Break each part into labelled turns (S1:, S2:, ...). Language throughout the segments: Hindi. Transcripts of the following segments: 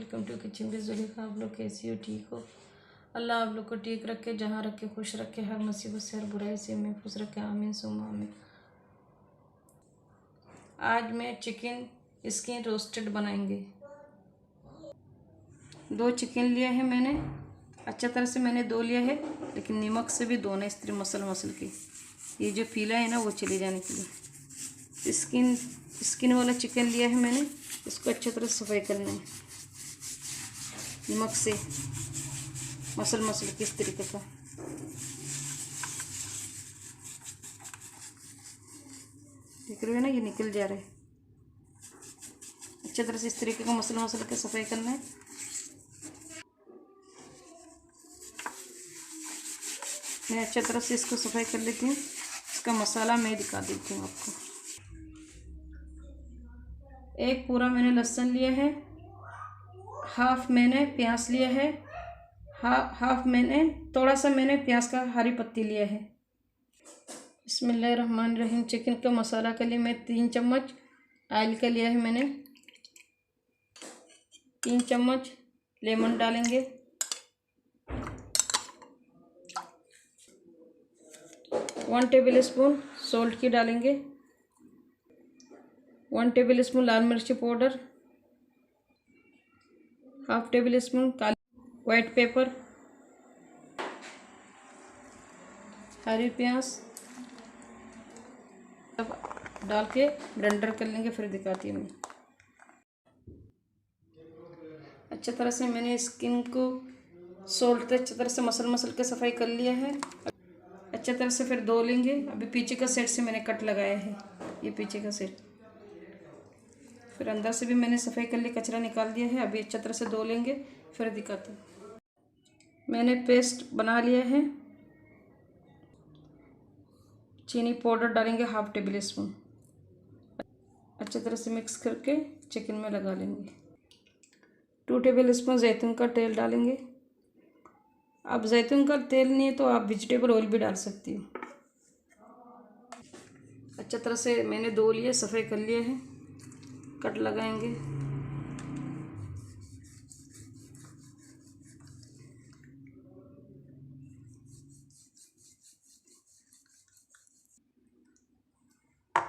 S1: Welcome to kitchen with Zulekha. आप लोग कैसी हो? ठीक हो? अल्लाह आप लोग को ठीक रखे, जहाँ रखे खुश रखे, हर मुसीबत से हर बुराई से महफूज रखे। आमीन सुम्मा आमीन। आज मैं चिकन स्किन रोस्टेड बनाएंगे। 2 चिकन लिया है मैंने, अच्छा तरह से मैंने धो लिया है, लेकिन नमक से भी धोना इस तरह मसल के, ये जो पीला है ना वो चले जाने के लिए। स्किन वाला चिकन लिया है मैंने, इसको अच्छी तरह सफाई करना है नमक से मसल के इस तरीके का। देख रहे हो ना, ये निकल जा रहा है। अच्छी तरह से इस तरीके का मसल के सफाई करना है। मैं अच्छी तरह से इसको सफाई कर लेती हूँ। इसका मसाला मैं दिखा देती हूँ आपको। एक पूरा मैंने लहसुन लिया है, हाफ मैंने प्याज लिया है, हाफ मैंने थोड़ा सा मैंने प्याज का हरी पत्ती लिया है। बिस्मिल्लाहिर्रहमानिर्रहीम। चिकन का मसाला के लिए मैं 3 चम्मच ऑयल का लिया है मैंने। 3 चम्मच लेमन डालेंगे, 1 टेबल स्पून सॉल्ट की डालेंगे, 1 टेबल स्पून लाल मिर्ची पाउडर, हाफ टेबल स्पून काली वाइट पेपर, हरी प्याज सब डाल के ब्लेंडर कर लेंगे, फिर दिखाती हूँ मैं। अच्छी तरह से मैंने स्किन को सॉल्ट से अच्छी तरह से मसल के सफाई कर लिया है। अच्छी तरह से फिर धो लेंगे। अभी पीछे का साइड से मैंने कट लगाया है, ये पीछे का साइड। फिर अंदर से भी मैंने सफाई कर ली, कचरा निकाल दिया है। अभी अच्छी तरह से धो लेंगे, फिर दिखाते हैं। मैंने पेस्ट बना लिया है। चीनी पाउडर डालेंगे हाफ टेबल स्पून, अच्छी तरह से मिक्स करके चिकन में लगा लेंगे। 2 टेबल स्पून जैतून का तेल डालेंगे। अब जैतून का तेल नहीं है तो आप वेजिटेबल ऑयल भी डाल सकती हो। अच्छी तरह से मैंने धो लिया, सफाई कर लिया है। कट लगाएंगे।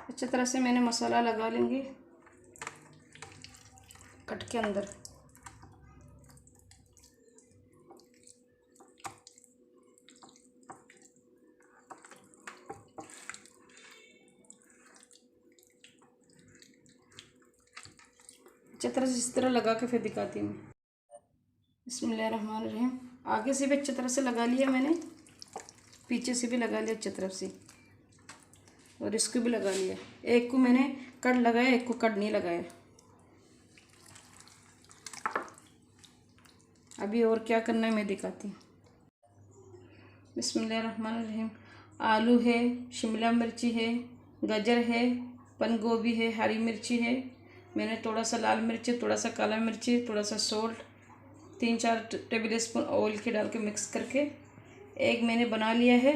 S1: अच्छी तरह से मैंने मसाला लगा लेंगे कट के अंदर। अच्छी तरह से इस तरह लगा के फिर दिखाती हूँ। बिस्मिल्लाहिर्रहमानिर्रहीम। आगे से भी अच्छी तरह से लगा लिया मैंने, पीछे से भी लगा लिया अच्छी तरफ से, और इसको भी लगा लिया। एक को मैंने कट लगाया, एक को कट नहीं लगाया। अभी और क्या करना है मैं दिखाती हूँ। बिस्मिल्लाहिर्रहमानिर्रहीम। आलू है, शिमला मिर्ची है, गाजर है, बंद गोभी है, हरी मिर्ची है। मैंने थोड़ा सा लाल मिर्ची, थोड़ा सा काला मिर्ची, थोड़ा सा सॉल्ट, 3-4 टेबल स्पून ऑयल के डाल के मिक्स करके एक मैंने बना लिया है,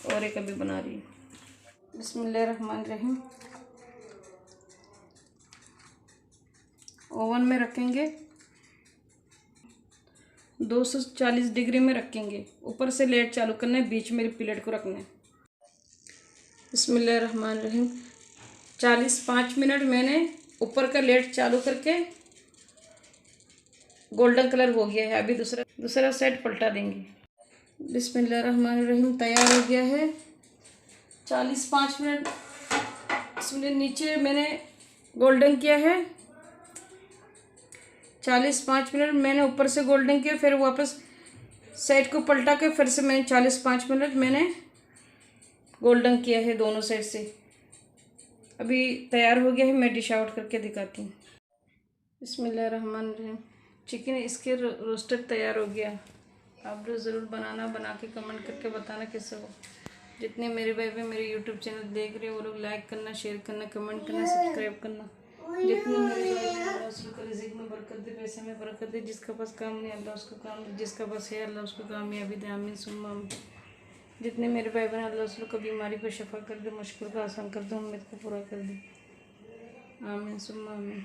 S1: और एक अभी बना रही हूँ। बिस्मिल्लाहिर्रहमानिर्रहीम। ओवन में रखेंगे, 240 डिग्री में रखेंगे। ऊपर से लाइट चालू करना है, बीच में प्लेट को रखना है। बिस्मिल्लाहिर्रहमानिर्रहीम। 45 मिनट मैंने ऊपर का लाइट चालू करके, गोल्डन कलर हो गया है। अभी दूसरा साइड पलटा देंगे। बिस्मिल्लाहिर्रहमानिर्रहीम। तैयार हो गया है। 45 मिनट इसमें नीचे मैंने गोल्डन किया है, 45 मिनट मैंने ऊपर से गोल्डन किया, फिर वापस साइड को पलटा के फिर से मैंने 45 मिनट मैंने गोल्डन किया है दोनों साइड से। अभी तैयार हो गया है, मैं डिश आउट करके दिखाती हूँ। बिस्मिल्लाहिर्रहमानिर्रहीम। चिकन इसके रोस्टेड तैयार हो गया। आप लोग ज़रूर बनाना, बना के कमेंट करके बताना कैसे हो। जितने मेरे भाई भी मेरे यूट्यूब चैनल देख रहे हैं वो लोग लाइक करना, शेयर करना, कमेंट करना, सब्सक्राइब करना। जितने मेरे भाई बहन अल्लाह उसको रिज़्क में बरकत दे, पैसे में बरकत दे। जिसका पास काम नहीं अल्लाह उसको काम दे, जिसका पास है अल्लाह उसको कामयाबी दे। आमीन सुम्मा आमीन। जितने मेरे भाई बहन अल्लाह उसको बीमारी को शफा कर दे, मुश्किल को आसान कर दे, उम्मीद को पूरा कर दे। आमीन सुम्मा आमीन।